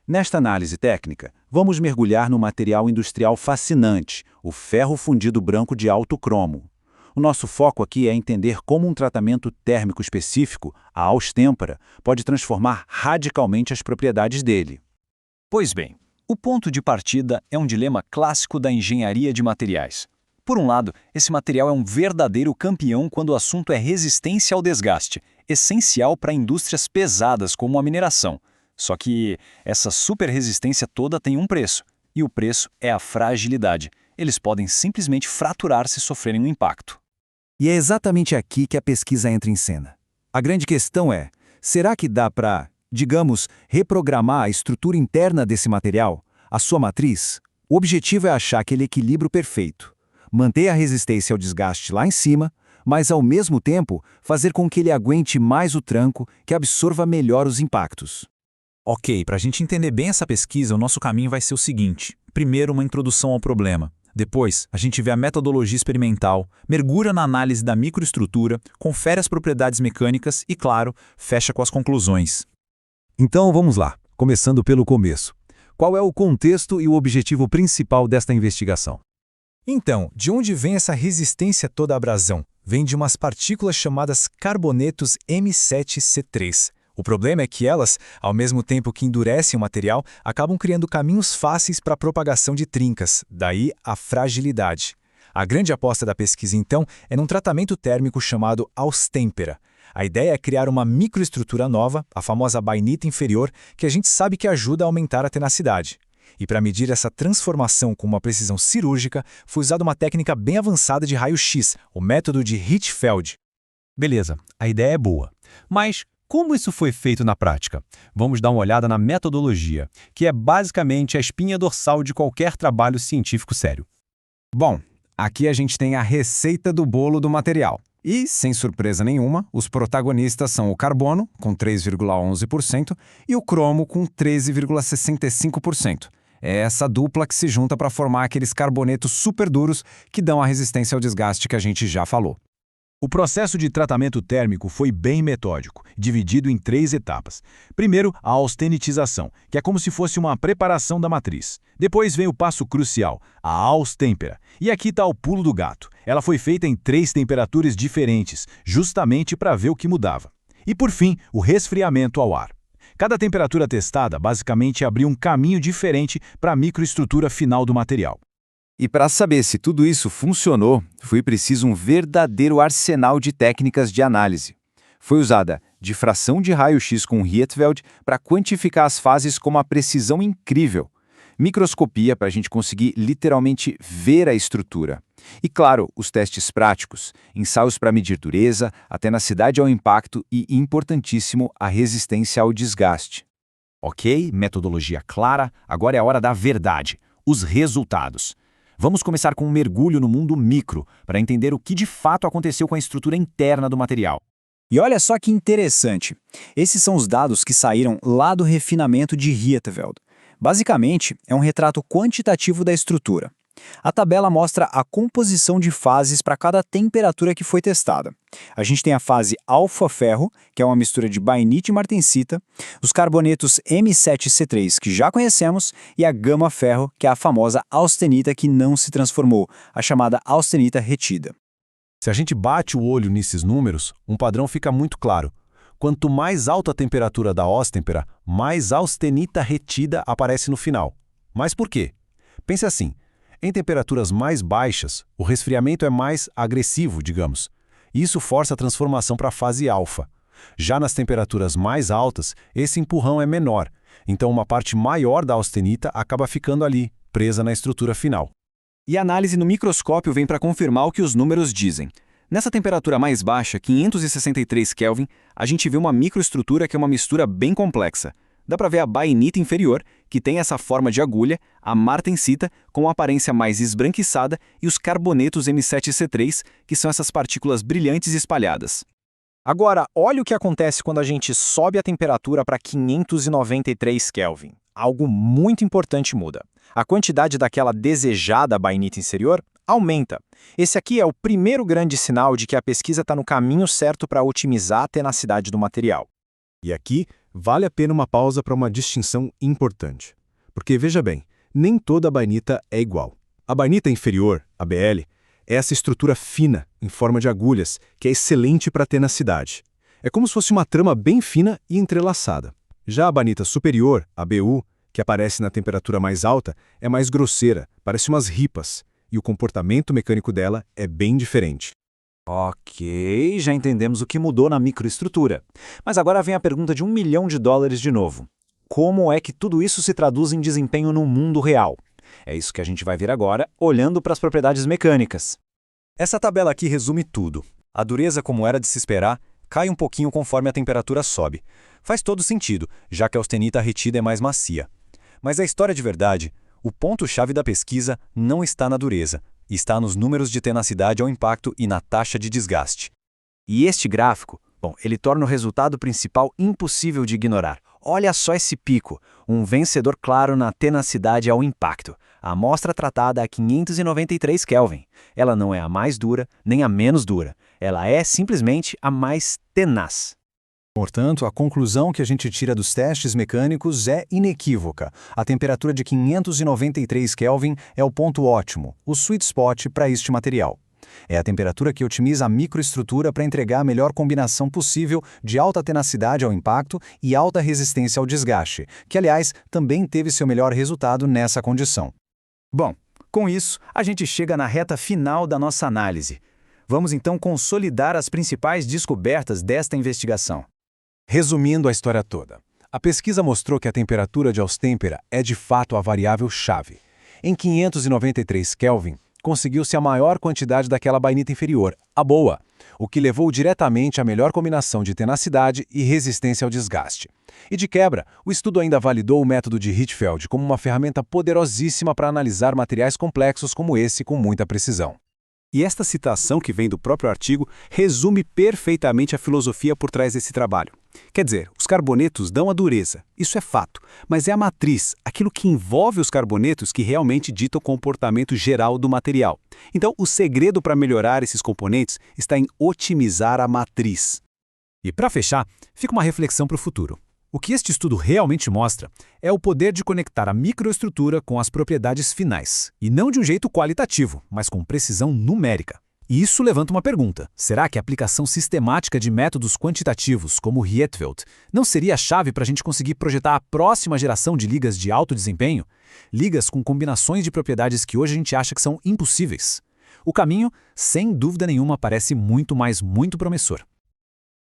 Nesta análise técnica, vamos mergulhar no material industrial fascinante, o ferro fundido branco de alto cromo. O nosso foco aqui é entender como um tratamento térmico específico, a austêmpera, pode transformar radicalmente as propriedades dele. Pois bem, o ponto de partida é um dilema clássico da engenharia de materiais. Por um lado, esse material é um verdadeiro campeão quando o assunto é resistência ao desgaste, essencial para indústrias pesadas como a mineração. Só que essa superresistência toda tem um preço, e o preço é a fragilidade. Eles podem simplesmente fraturar se sofrerem um impacto. E é exatamente aqui que a pesquisa entra em cena. A grande questão é, será que dá para, digamos, reprogramar a estrutura interna desse material, a sua matriz? O objetivo é achar aquele equilíbrio perfeito. Manter a resistência ao desgaste lá em cima, mas ao mesmo tempo fazer com que ele aguente mais o tranco, que absorva melhor os impactos. Ok, para a gente entender bem essa pesquisa, o nosso caminho vai ser o seguinte. Primeiro, uma introdução ao problema. Depois, a gente vê a metodologia experimental, mergulha na análise da microestrutura, confere as propriedades mecânicas e, claro, fecha com as conclusões. Então vamos lá, começando pelo começo. Qual é o contexto e o objetivo principal desta investigação? Então, de onde vem essa resistência toda à abrasão? Vem de umas partículas chamadas carbonetos M7C3. O problema é que elas, ao mesmo tempo que endurecem o material, acabam criando caminhos fáceis para a propagação de trincas, daí a fragilidade. A grande aposta da pesquisa, então, é num tratamento térmico chamado austêmpera. A ideia é criar uma microestrutura nova, a famosa bainita inferior, que a gente sabe que ajuda a aumentar a tenacidade. E para medir essa transformação com uma precisão cirúrgica, foi usada uma técnica bem avançada de raio-x, o método de Hirschfeld. Beleza, a ideia é boa. Mas como isso foi feito na prática? Vamos dar uma olhada na metodologia, que é basicamente a espinha dorsal de qualquer trabalho científico sério. Bom, aqui a gente tem a receita do bolo do material. E, sem surpresa nenhuma, os protagonistas são o carbono, com 3,11%, e o cromo, com 13,65%. É essa dupla que se junta para formar aqueles carbonetos super duros que dão a resistência ao desgaste que a gente já falou. O processo de tratamento térmico foi bem metódico, dividido em 3 etapas. Primeiro, a austenitização, que é como se fosse uma preparação da matriz. Depois vem o passo crucial, a austêmpera. E aqui está o pulo do gato. Ela foi feita em 3 temperaturas diferentes, justamente para ver o que mudava. E por fim, o resfriamento ao ar. Cada temperatura testada basicamente abriu um caminho diferente para a microestrutura final do material. E para saber se tudo isso funcionou, foi preciso um verdadeiro arsenal de técnicas de análise. Foi usada difração de raio-x com Rietveld para quantificar as fases com uma precisão incrível. Microscopia para a gente conseguir literalmente ver a estrutura. E claro, os testes práticos, ensaios para medir dureza, a tenacidade ao impacto e, importantíssimo, a resistência ao desgaste. Ok, metodologia clara, agora é a hora da verdade, os resultados. Vamos começar com um mergulho no mundo micro, para entender o que de fato aconteceu com a estrutura interna do material. E olha só que interessante, esses são os dados que saíram lá do refinamento de Rietveld. Basicamente, é um retrato quantitativo da estrutura. A tabela mostra a composição de fases para cada temperatura que foi testada. A gente tem a fase alfa-ferro, que é uma mistura de bainite e martensita, os carbonetos M7C3, que já conhecemos, e a gama-ferro, que é a famosa austenita que não se transformou, a chamada austenita retida. Se a gente bate o olho nesses números, um padrão fica muito claro. Quanto mais alta a temperatura da austêmpera, mais austenita retida aparece no final. Mas por quê? Pense assim. Em temperaturas mais baixas, o resfriamento é mais agressivo, digamos. Isso força a transformação para a fase alfa. Já nas temperaturas mais altas, esse empurrão é menor, então uma parte maior da austenita acaba ficando ali, presa na estrutura final. E a análise no microscópio vem para confirmar o que os números dizem. Nessa temperatura mais baixa, 563 Kelvin, a gente vê uma microestrutura que é uma mistura bem complexa. Dá para ver a bainita inferior, que tem essa forma de agulha, a martensita, com uma aparência mais esbranquiçada, e os carbonetos M7C3, que são essas partículas brilhantes espalhadas. Agora, olha o que acontece quando a gente sobe a temperatura para 593 Kelvin. Algo muito importante muda. A quantidade daquela desejada bainita inferior aumenta. Esse aqui é o primeiro grande sinal de que a pesquisa está no caminho certo para otimizar a tenacidade do material. E aqui Vale a pena uma pausa para uma distinção importante. Porque, veja bem, nem toda bainita é igual. A bainita inferior, a BL, é essa estrutura fina, em forma de agulhas, que é excelente para tenacidade. É como se fosse uma trama bem fina e entrelaçada. Já a bainita superior, a BU, que aparece na temperatura mais alta, é mais grosseira, parece umas ripas, e o comportamento mecânico dela é bem diferente. Ok, já entendemos o que mudou na microestrutura. Mas agora vem a pergunta de $1 milhão de novo. Como é que tudo isso se traduz em desempenho no mundo real? É isso que a gente vai ver agora, olhando para as propriedades mecânicas. Essa tabela aqui resume tudo. A dureza, como era de se esperar, cai um pouquinho conforme a temperatura sobe. Faz todo sentido, já que a austenita retida é mais macia. Mas a história de verdade, o ponto-chave da pesquisa não está na dureza, está nos números de tenacidade ao impacto e na taxa de desgaste. E este gráfico, ele torna o resultado principal impossível de ignorar. Olha só esse pico, um vencedor claro na tenacidade ao impacto. A amostra tratada a 593 Kelvin. Ela não é a mais dura, nem a menos dura. Ela é simplesmente a mais tenaz. Portanto, a conclusão que a gente tira dos testes mecânicos é inequívoca. A temperatura de 593 Kelvin é o ponto ótimo, o sweet spot para este material. É a temperatura que otimiza a microestrutura para entregar a melhor combinação possível de alta tenacidade ao impacto e alta resistência ao desgaste, que, aliás, também teve seu melhor resultado nessa condição. Bom, com isso, a gente chega na reta final da nossa análise. Vamos então consolidar as principais descobertas desta investigação. Resumindo a história toda, a pesquisa mostrou que a temperatura de Austempera é de fato a variável-chave. Em 593 Kelvin, conseguiu-se a maior quantidade daquela bainita inferior, a boa, o que levou diretamente à melhor combinação de tenacidade e resistência ao desgaste. E de quebra, o estudo ainda validou o método de Rietveld como uma ferramenta poderosíssima para analisar materiais complexos como esse com muita precisão. E esta citação, que vem do próprio artigo, resume perfeitamente a filosofia por trás desse trabalho. Quer dizer, os carbonetos dão a dureza, isso é fato, mas é a matriz, aquilo que envolve os carbonetos, que realmente dita o comportamento geral do material. Então, o segredo para melhorar esses componentes está em otimizar a matriz. E para fechar, fica uma reflexão para o futuro. O que este estudo realmente mostra é o poder de conectar a microestrutura com as propriedades finais, e não de um jeito qualitativo, mas com precisão numérica. E isso levanta uma pergunta: será que a aplicação sistemática de métodos quantitativos, como o Rietveld, não seria a chave para a gente conseguir projetar a próxima geração de ligas de alto desempenho? Ligas com combinações de propriedades que hoje a gente acha que são impossíveis. O caminho, sem dúvida nenhuma, parece muito promissor.